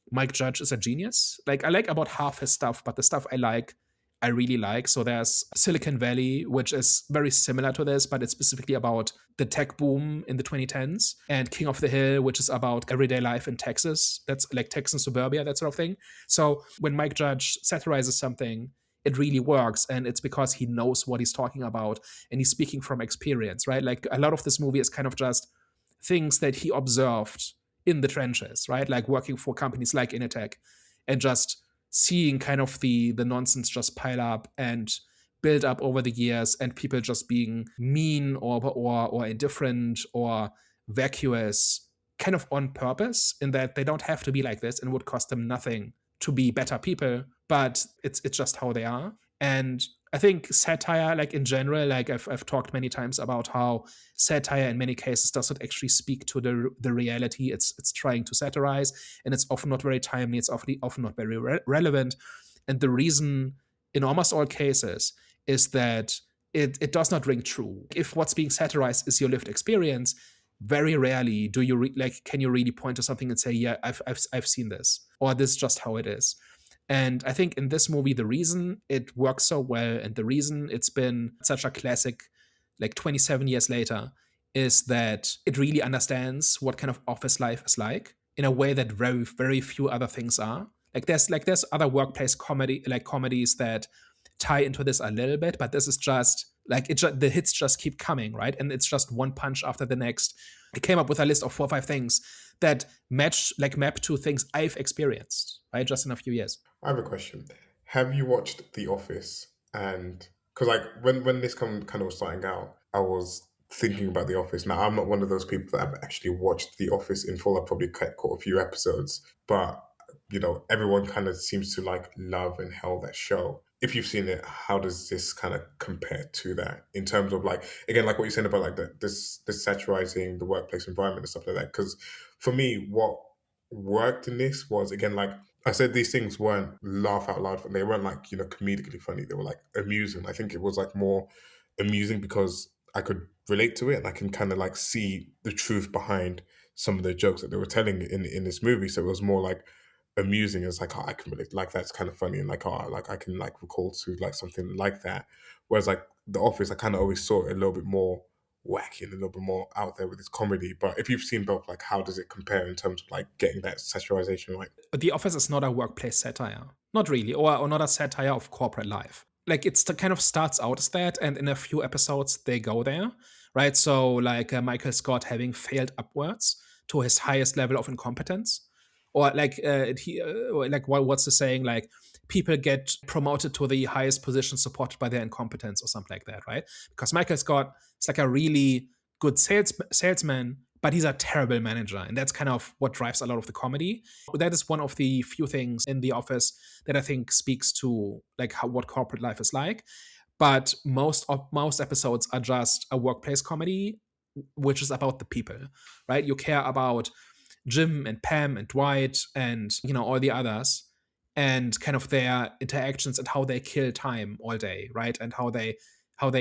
Mike Judge is a genius. Like I like about half his stuff, but the stuff I really like. So there's Silicon Valley, which is very similar to this, but it's specifically about the tech boom in the 2010s, and King of the Hill, which is about everyday life in Texas. That's like Texan suburbia, that sort of thing. So when Mike Judge satirizes something, it really works, and it's because he knows what he's talking about, and he's speaking from experience, right? Like a lot of this movie is kind of just things that he observed in the trenches, right? Like working for companies like Initech, and just seeing kind of the nonsense just pile up and build up over the years, and people just being mean or indifferent or vacuous kind of on purpose, in that they don't have to be like this and it would cost them nothing to be better people, but it's just how they are. And I think satire, like in general, like I've talked many times about how satire in many cases doesn't actually speak to the reality it's trying to satirize, and it's often not very timely, it's often not very relevant. And the reason in almost all cases is that it does not ring true. If what's being satirized is your lived experience, very rarely do you can you really point to something and say, yeah, I've seen this, or this is just how it is. And I think in this movie, the reason it works so well and the reason it's been such a classic, like 27 years later, is that it really understands what kind of office life is like in a way that very, very few other things are. Like there's other workplace comedies that tie into this a little bit, but this is just like the hits just keep coming, right? And it's just one punch after the next. I came up with a list of 4 or 5 things that map to things I've experienced, right, just in a few years. I have a question. Have you watched The Office? And because like when this kind of was starting out, I was thinking about The Office. Now I'm not one of those people that have actually watched The Office in full. I probably caught a few episodes, but everyone kind of seems to like love and held that show. If you've seen it, how does this kind of compare to that in terms of like, again, like what you're saying about like this satirizing the workplace environment and stuff like that? Because for me, what worked in this was, again, like I said, these things weren't laugh out loud. They weren't like, comedically funny. They were like amusing. I think it was like more amusing because I could relate to it and I can kind of like see the truth behind some of the jokes that they were telling in this movie. So it was more like amusing as like, oh, I can relate, like that's kind of funny, and like, oh, like I can like recall to like something like that. Whereas like The Office, I kind of always saw it a little bit more wacky and a little bit more out there with its comedy. But if you've seen both, like how does it compare in terms of like getting that satirization right? The Office is not a workplace satire, not really, or not a satire of corporate life. Like it's the kind of starts out as that, and in a few episodes they go there, right? So like Michael Scott having failed upwards to his highest level of incompetence, or like what's the saying? Like people get promoted to the highest position supported by their incompetence or something like that, right? Because Michael Scott is like a really good salesman, but he's a terrible manager, and that's kind of what drives a lot of the comedy. That is one of the few things in The Office that I think speaks to like what corporate life is like. But most episodes are just a workplace comedy, which is about the people, right? You care about Jim and Pam and Dwight and all the others, and kind of their interactions and how they kill time all day, right? And how they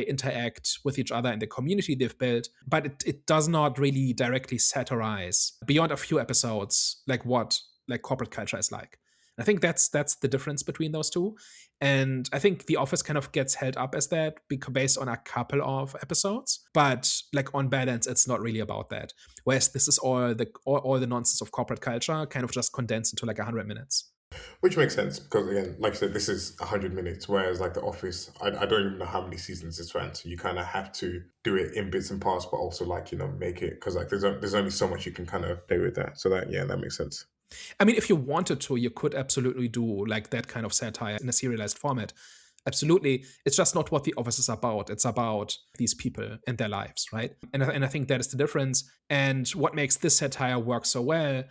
interact with each other in the community they've built. But it does not really directly satirize beyond a few episodes like what like corporate culture is like. I think that's the difference between those two. And I think The Office kind of gets held up as that because based on a couple of episodes, but like on balance, it's not really about that. Whereas this is all the nonsense of corporate culture kind of just condensed into like 100 minutes. Which makes sense because, again, like I said, this is 100 minutes, whereas like The Office, I don't even know how many seasons it's ran, so you kind of have to do it in bits and parts, but also like make it, because like there's only so much you can kind of play with that. So that, yeah, that makes sense. I mean, if you wanted to, you could absolutely do like that kind of satire in a serialized format. Absolutely. It's just not what The Office is about. It's about these people and their lives, right? And I think that is the difference. And what makes this satire work so well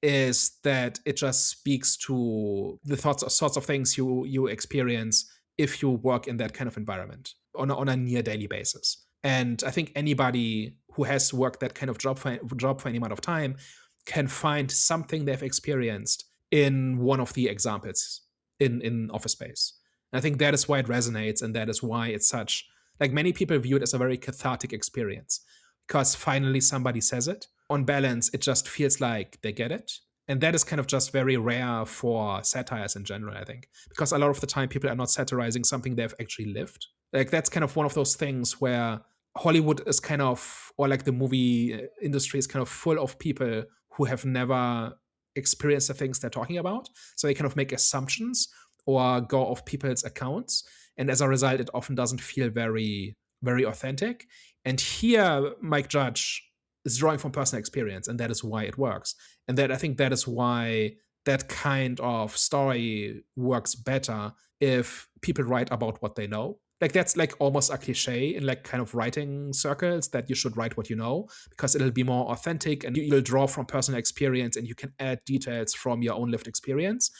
is that it just speaks to the sorts of things you experience if you work in that kind of environment on a near daily basis. And I think anybody who has worked that kind of job for any amount of time can find something they've experienced in one of the examples in Office Space. And I think that is why it resonates, and that is why it's such like many people view it as a very cathartic experience because finally somebody says it. On balance, it just feels like they get it. And that is kind of just very rare for satires in general, I think, because a lot of the time people are not satirizing something they've actually lived. Like that's kind of one of those things where Hollywood is kind of, or like the movie industry is kind of full of people who have never experienced the things they're talking about. So they kind of make assumptions or go off people's accounts. And as a result, it often doesn't feel very, very authentic. And here, Mike Judge is drawing from personal experience, and that is why it works. And that I think that is why that kind of story works better if people write about what they know. Like that's like almost a cliche in like kind of writing circles that you should write what you know because it'll be more authentic and you'll draw from personal experience and you can add details from your own lived experience.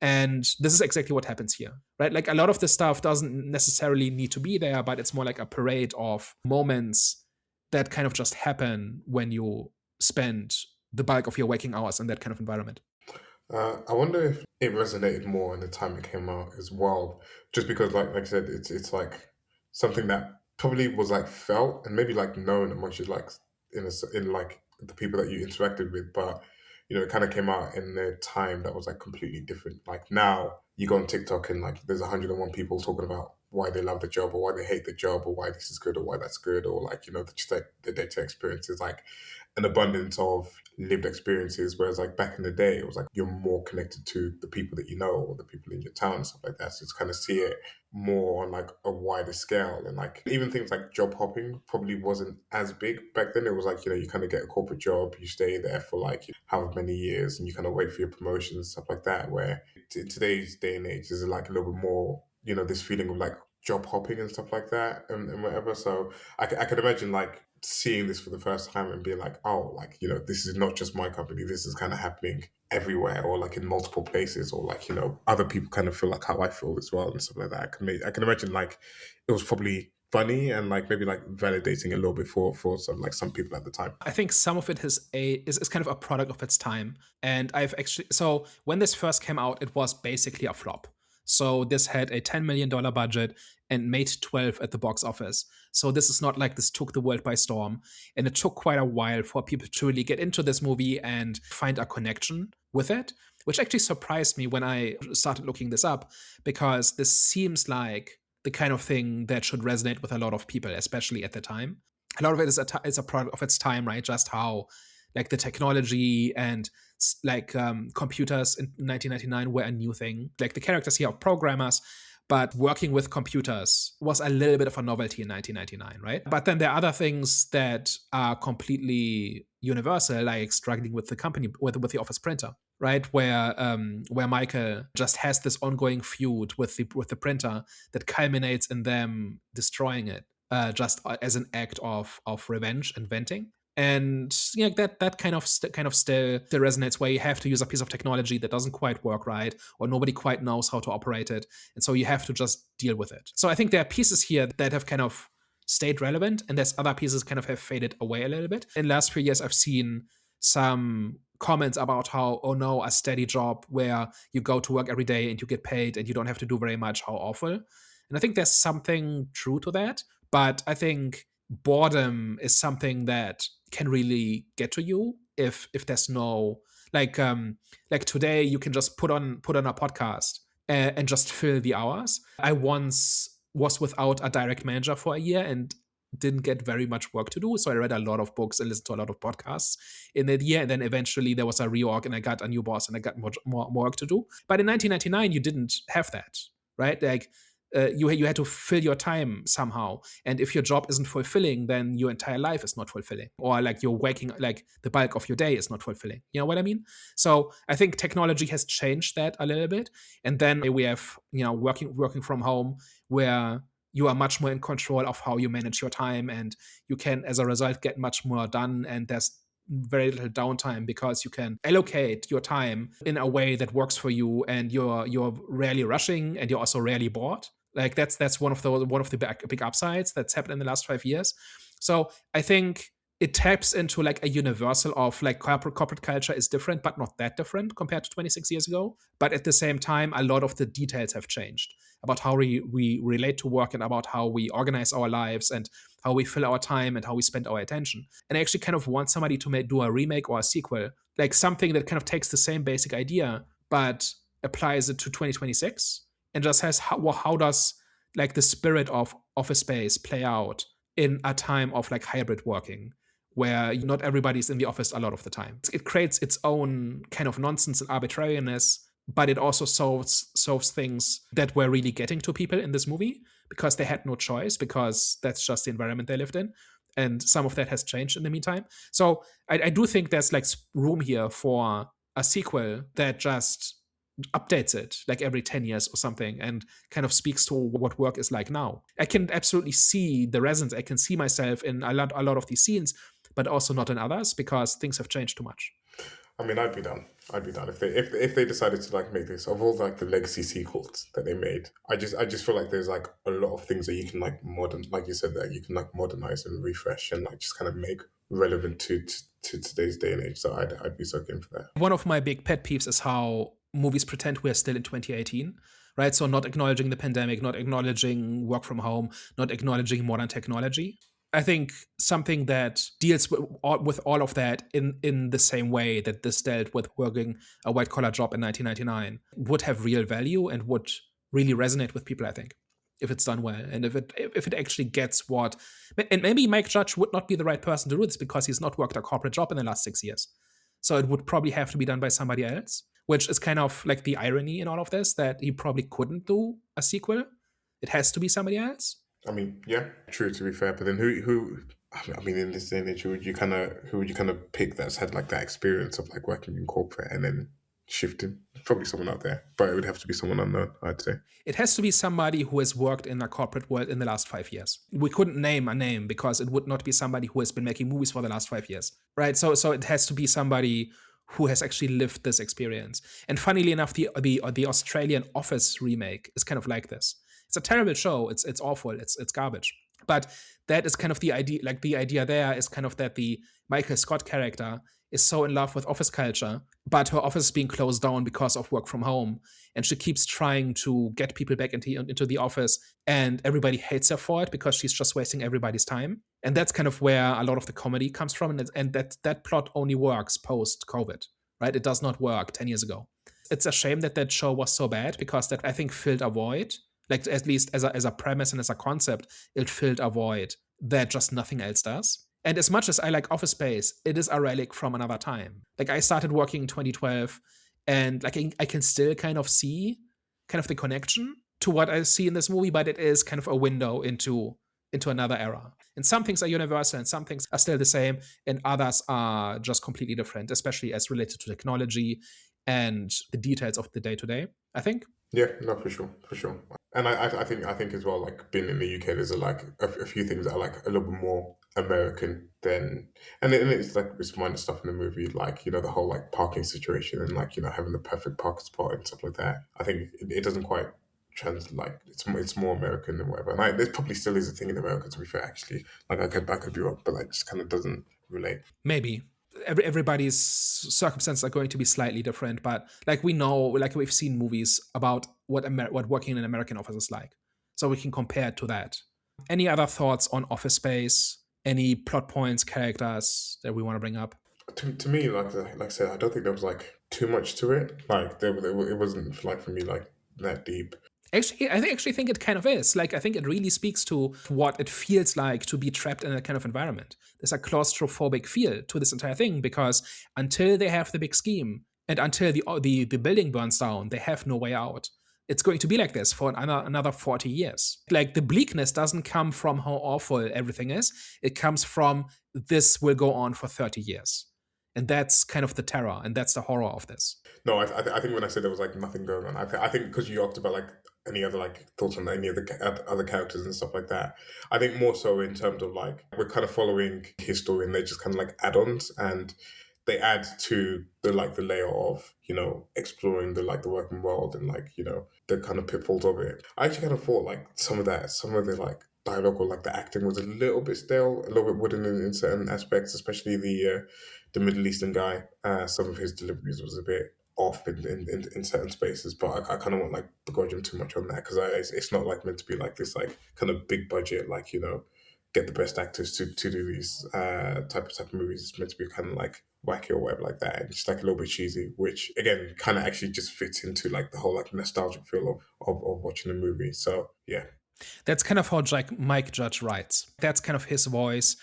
And this is exactly what happens here, right? Like a lot of this stuff doesn't necessarily need to be there, but it's more like a parade of moments that kind of just happen when you spend the bulk of your waking hours in that kind of environment. I wonder if it resonated more in the time it came out as well, just because, like I said, it's like something that probably was like felt and maybe like known amongst you, like in like the people that you interacted with, but it kind of came out in a time that was like completely different. Like now, you go on TikTok and like there's 101 people talking about why they love the job or why they hate the job or why this is good or why that's good or like just like the data experience is like an abundance of lived experiences, whereas like back in the day it was like you're more connected to the people that you know or the people in your town and stuff like that, so it's kind of see it more on like a wider scale. And like even things like job hopping probably wasn't as big back then. It was like you kind of get a corporate job, you stay there for like however many years and you kind of wait for your promotions and stuff like that, where in today's day and age there's like a little bit more this feeling of like job hopping and stuff like that and whatever. So I could imagine like seeing this for the first time and being like, oh, like, you know, this is not just my company. This is kind of happening everywhere, or like in multiple places, or like, you know, other people kind of feel like how I feel as well and stuff like that. I can imagine like it was probably funny and like maybe like validating a little bit for some like some people at the time. I think some of it is kind of a product of its time. And so when this first came out, it was basically a flop. So this had a $10 million budget and made 12 at the box office. So this is not like this took the world by storm. And it took quite a while for people to really get into this movie and find a connection with it, which actually surprised me when I started looking this up, because this seems like the kind of thing that should resonate with a lot of people, especially at the time. A lot of it is a product of its time, right? Just how like the technology and computers in 1999 were a new thing. Like the characters here are programmers, but working with computers was a little bit of a novelty in 1999, right? But then there are other things that are completely universal, like struggling with the company, with the office printer, right? Where Michael just has this ongoing feud with the printer that culminates in them destroying it, just as an act of revenge and venting. And you know, that kind of still resonates, where you have to use a piece of technology that doesn't quite work right, or nobody quite knows how to operate it, and so you have to just deal with it. So I think there are pieces here that have kind of stayed relevant, and there's other pieces kind of have faded away a little bit. In the last few years, I've seen some comments about how, oh no, a steady job where you go to work every day and you get paid and you don't have to do very much, how awful. And I think there's something true to that, but I think boredom is something that can really get to you if there's no like today you can just put on a podcast and just fill the hours. I once was without a direct manager for a year and didn't get very much work to do, so I read a lot of books and listened to a lot of podcasts in that year, and then eventually there was a reorg and I got a new boss and I got more work to do. But in 1999 you didn't have that, right? Like you had to fill your time somehow, and if your job isn't fulfilling, then your entire life is not fulfilling, or like you're waking, like the bulk of your day is not fulfilling. You know what I mean? So I think technology has changed that a little bit, and then we have, you know, working from home, where you are much more in control of how you manage your time, and you can, as a result, get much more done, and there's very little downtime because you can allocate your time in a way that works for you, and you're rarely rushing and you're also rarely bored. Like that's one of the big upsides that's happened in the last 5 years. So I think it taps into like a universal of like corporate culture is different, but not that different compared to 26 years ago. But at the same time, a lot of the details have changed about how we relate to work, and about how we organize our lives, and how we fill our time, and how we spend our attention. And I actually kind of want somebody to do a remake or a sequel, like something that kind of takes the same basic idea but applies it to 2026, and just has how does like the spirit of Office Space play out in a time of like hybrid working, where not everybody's in the office a lot of the time. It creates its own kind of nonsense and arbitrariness, but it also solves things that were really getting to people in this movie, because they had no choice, because that's just the environment they lived in. And some of that has changed in the meantime. So I do think there's like room here for a sequel that just updates it like every 10 years or something, and kind of speaks to what work is like now. I can absolutely see the resonance. I can see myself in a lot of these scenes, but also not in others, because things have changed too much. I mean, I'd be down. I'd be down if they decided to like make this, of all like the legacy sequels that they made. I just feel like there's like a lot of things that you can like like you said, that you can like modernize and refresh and like just kind of make relevant to today's day and age. So I'd be so keen for that. One of my big pet peeves is how movies pretend we're still in 2018, right? So not acknowledging the pandemic, not acknowledging work from home, not acknowledging modern technology. I think something that deals with all of that in the same way that this dealt with working a white collar job in 1999 would have real value and would really resonate with people, I think, if it's done well, and if it actually gets what. And maybe Mike Judge would not be the right person to do this, because he's not worked a corporate job in the last 6 years. So it would probably have to be done by somebody else, which is kind of like the irony in all of this, that he probably couldn't do a sequel. It has to be somebody else. I mean, yeah, true, to be fair. But then who? I mean, in this day and age, who would you kind of pick that's had like that experience of like working in corporate and then shifting. Probably someone out there, but it would have to be someone unknown, I'd say. It has to be somebody who has worked in a corporate world in the last 5 years. We couldn't name a name because it would not be somebody who has been making movies for the last 5 years, right? So it has to be somebody who has actually lived this experience. And funnily enough, the Australian Office remake is kind of like this. It's a terrible show. It's awful. It's garbage. But that is kind of the idea. Like the idea there is kind of that the Michael Scott character is so in love with office culture, but her office is being closed down because of work from home, and she keeps trying to get people back into the office, and everybody hates her for it because she's just wasting everybody's time. And that's kind of where a lot of the comedy comes from, and that plot only works post-COVID, right? It does not work 10 years ago. It's a shame that show was so bad because that, I think, filled a void. Like, at least as a premise and as a concept, it filled a void that just nothing else does. And as much as I like Office Space, it is a relic from another time. Like, I started working in 2012, and like I can still kind of see kind of the connection to what I see in this movie, but it is kind of a window into another era. And some things are universal and some things are still the same, and others are just completely different, especially as related to technology and the details of the day-to-day, I think. Yeah, no, for sure. And I think as well, like being in the UK, there's a few things that are like a little bit more American than, and it's like it's minor stuff in the movie, like the whole like parking situation and like having the perfect parking spot and stuff like that. I think it doesn't quite like it's more American than whatever. And there probably still is a thing in America, to be fair. Actually, like I could be wrong, but like just kind of doesn't relate. Maybe everybody's circumstances are going to be slightly different, but like we know, like we've seen movies about what working in an American office is like, so we can compare it to that. Any other thoughts on Office Space? Any plot points, characters that we want to bring up? To me, like I said, I don't think there was like too much to it. Like it wasn't like for me like that deep. Actually, I actually think it kind of is. Like, I think it really speaks to what it feels like to be trapped in that kind of environment. There's a claustrophobic feel to this entire thing because until they have the big scheme and until the building burns down, they have no way out. It's going to be like this for another 40 years. Like, the bleakness doesn't come from how awful everything is. It comes from this will go on for 30 years. And that's kind of the terror, and that's the horror of this. No, I think when I said there was like nothing going on, I think because you asked about like any other like thoughts on any of the other characters and stuff like that. I think more so in terms of like we're kind of following his story and they're just kind of like add-ons, and they add to the layer of exploring the working world and like the kind of pitfalls of it. I actually kind of thought like some of the like dialogue or like the acting was a little bit stale, a little bit wooden in certain aspects, especially the Middle Eastern guy. Some of his deliveries was a bit off in certain spaces, but I kind of won't like begrudge him too much on that because it's not like meant to be like this like kind of big budget like get the best actors to do these type of movies. It's meant to be kind of like wacky or whatever like that, and just like a little bit cheesy, which again kind of actually just fits into like the whole like nostalgic feel of watching the movie. So yeah, that's kind of how Mike Judge writes. That's kind of his voice.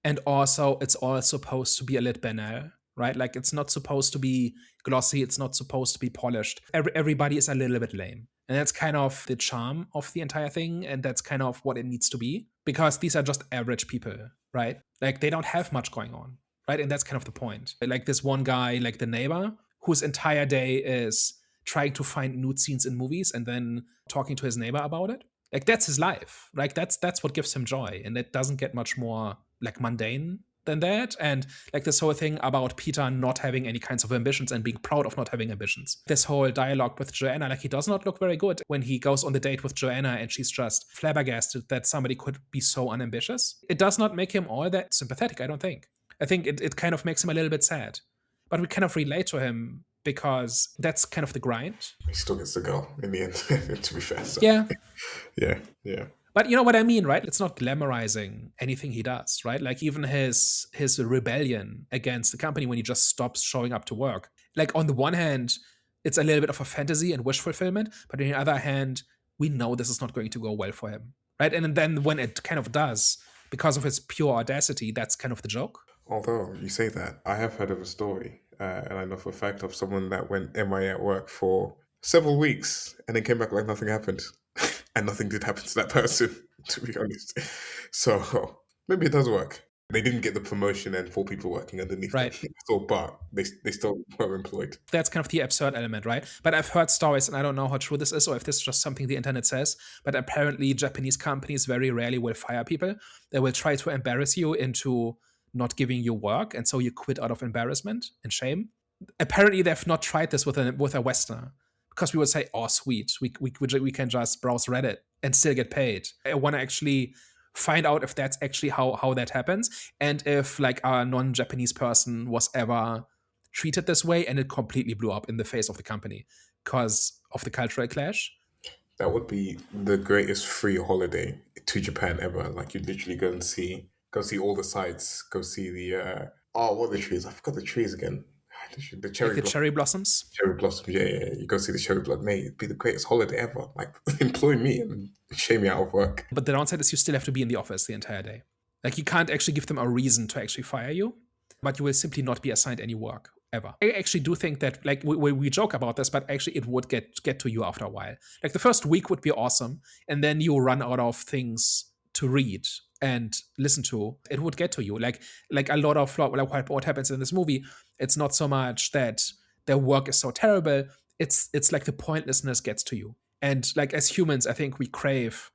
And also, it's all supposed to be a little banal, right? Like, it's not supposed to be glossy. It's not supposed to be polished. Everybody is a little bit lame. And that's kind of the charm of the entire thing. And that's kind of what it needs to be. Because these are just average people, right? Like, they don't have much going on, right? And that's kind of the point. Like, this one guy, like the neighbor, whose entire day is trying to find nude scenes in movies and then talking to his neighbor about it. Like, that's his life. Like, that's what gives him joy. And it doesn't get much more like mundane than that. And like this whole thing about Peter not having any kinds of ambitions and being proud of not having ambitions. This whole dialogue with Joanna, like, he does not look very good when he goes on the date with Joanna and she's just flabbergasted that somebody could be so unambitious. It does not make him all that sympathetic, I don't think. I think it kind of makes him a little bit sad. But we kind of relate to him because that's kind of the grind. He still gets the girl in the end, to be fair. So. Yeah. Yeah. But you know what I mean, right? It's not glamorizing anything he does, right? Like, even his rebellion against the company when he just stops showing up to work. Like, on the one hand, it's a little bit of a fantasy and wish fulfillment, but on the other hand, we know this is not going to go well for him, right? And then when it kind of does, because of his pure audacity, that's kind of the joke. Although you say that, I have heard of a story, and I know for a fact of someone that went MIA at work for several weeks and then came back like nothing happened. And nothing did happen to that person, to be honest. So maybe it does work. They didn't get the promotion and 4 people working underneath them. Right. So, but they still were employed. That's kind of the absurd element, right? But I've heard stories, and I don't know how true this is or if this is just something the internet says, but apparently Japanese companies very rarely will fire people. They will try to embarrass you into not giving you work, and so you quit out of embarrassment and shame. Apparently they've not tried this with a Westerner, because we would say, oh, sweet, we can just browse Reddit and still get paid. I want to actually find out if that's actually how that happens, and if like a non-Japanese person was ever treated this way and it completely blew up in the face of the company because of the cultural clash. That would be the greatest free holiday to Japan ever. Like you literally go see all the sights, go see the what are the trees? I forgot the trees again. The Like the cherry blossoms. cherry blossoms. Yeah. You go see the cherry blossom. Mate, it'd be the greatest holiday ever. Like employ me and shame me out of work. But the downside is you still have to be in the office the entire day. Like you can't actually give them a reason to actually fire you, but you will simply not be assigned any work ever. I actually do think that, like, we joke about this, but actually it would get to you after a while. Like the first week would be awesome, and then you run out of things to read and listen to. It would get to you. Like a lot of what happens in this movie, it's not so much that their work is so terrible. It's like the pointlessness gets to you. And like as humans, I think we crave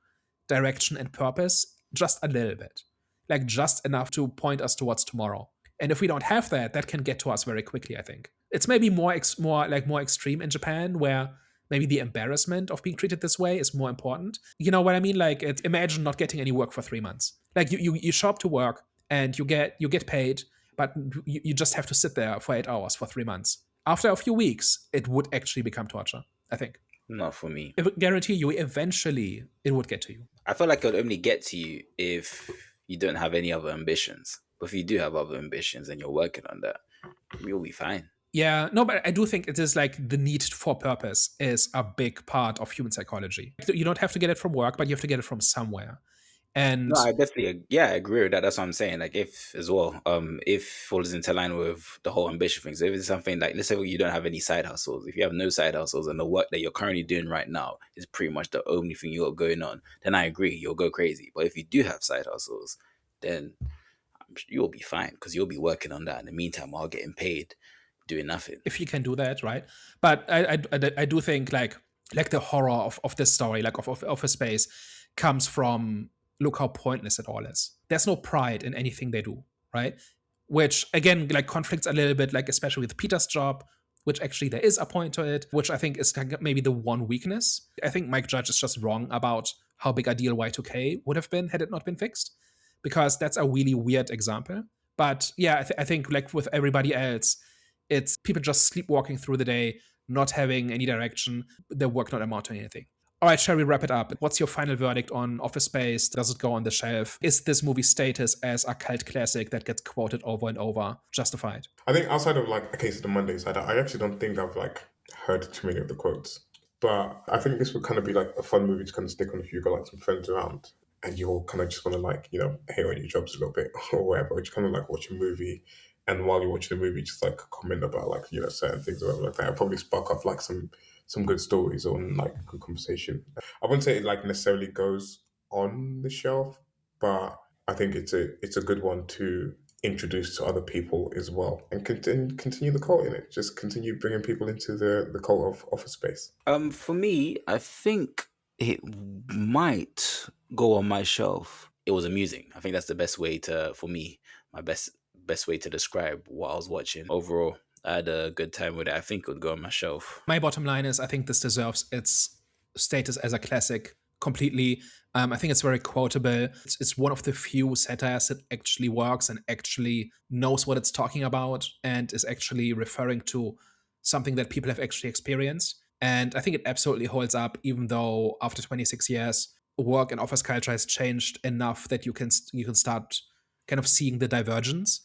direction and purpose just a little bit, like just enough to point us towards tomorrow. And if we don't have that, that can get to us very quickly, I think. It's maybe more extreme in Japan, where maybe the embarrassment of being treated this way is more important. You know what I mean? Like, imagine not getting any work for 3 months. Like, you show up to work and you get paid, but you just have to sit there for 8 hours for 3 months. After a few weeks, it would actually become torture, I think. Not for me. I would guarantee you, eventually, it would get to you. I feel like it would only get to you if you don't have any other ambitions. But if you do have other ambitions and you're working on that, you'll be fine. Yeah, no, but I do think it is like the need for purpose is a big part of human psychology. You don't have to get it from work, but you have to get it from somewhere. And No, I definitely, I agree with that. That's what I'm saying. Like, if as well, if falls into line with the whole ambition thing. So if it's something like, let's say you don't have any side hustles, if you have no side hustles and the work that you're currently doing right now is pretty much the only thing you got going on, then I agree, you'll go crazy. But if you do have side hustles, then you'll be fine because you'll be working on that in the meantime while getting paid doing nothing. if you can do that, right? But I do think like the horror of this story, like of Office Space, comes from look how pointless it all is. There's no pride in anything they do, right? Which again like conflicts a little bit, like especially with Peter's job, which actually there is a point to it, which I think is maybe the one weakness. I think Mike Judge is just wrong about how big a deal Y2K would have been had it not been fixed, because that's a really weird example. But yeah, I think like with everybody else, it's people just sleepwalking through the day, not having any direction, their work not amount to anything. All right, shall we wrap it up? What's your final verdict on Office Space? Does it go on the shelf? Is this movie's status as a cult classic that gets quoted over and over justified? I think outside of like A Case of the Mondays, I actually don't think I've like heard too many of the quotes. But I think this would kind of be like a fun movie to kind of stick on if you've got like some friends around and you all kind of just want to like, you know, hate on your jobs a little bit or whatever. Or just kind of like watch a movie, and while you're watching the movie, just like comment about like, you know, certain things or whatever like that. It'll probably spark up like some good stories or like good conversation. I wouldn't say it like necessarily goes on the shelf, but I think it's a good one to introduce to other people as well, and continue the cult in it. Just continue bringing people into the cult of Office Space. For me, I think it might go on my shelf. It was amusing. I think that's the best way for me, my best way to describe what I was watching. Overall, I had a good time with it. I think it would go on my shelf. My bottom line is I think this deserves its status as a classic completely. I think it's very quotable. It's one of the few satires that actually works and actually knows what it's talking about and is actually referring to something that people have actually experienced. And I think it absolutely holds up, even though after 26 years, work and office culture has changed enough that you can start kind of seeing the divergence.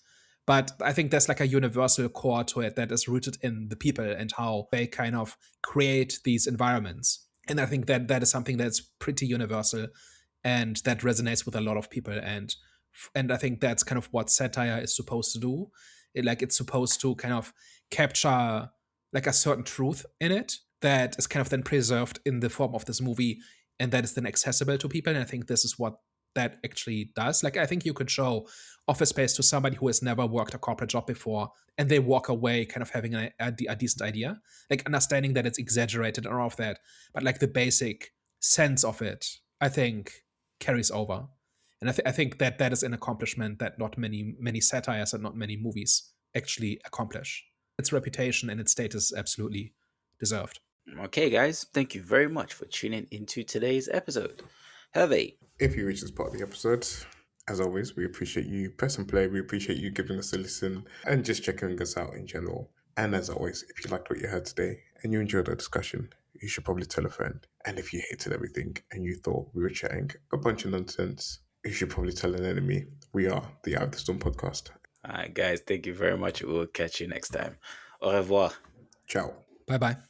But I think there's like a universal core to it that is rooted in the people and how they kind of create these environments. And I think that is something that's pretty universal and that resonates with a lot of people. And I think that's kind of what satire is supposed to do. It's supposed to kind of capture like a certain truth in it that is kind of then preserved in the form of this movie, and that is then accessible to people. And I think this is what that actually does. Like, I think you could show Office Space to somebody who has never worked a corporate job before, and they walk away kind of having a decent idea, like understanding that it's exaggerated and all of that, but like the basic sense of it, I think, carries over. And I think that that is an accomplishment that not many satires and not many movies actually accomplish. Its reputation and its status is absolutely deserved. Okay, guys, thank you very much for tuning into today's episode. Hervé, If you reach this part of the episode, as always, we appreciate you press and play. We appreciate you giving us a listen and just checking us out in general. And as always, if you liked what you heard today and you enjoyed our discussion, you should probably tell a friend. And if you hated everything and you thought we were chatting a bunch of nonsense, you should probably tell an enemy. We are the Out of the Storm podcast. all right, guys, thank you very much. We'll catch you next time. Au revoir. Ciao. Bye bye.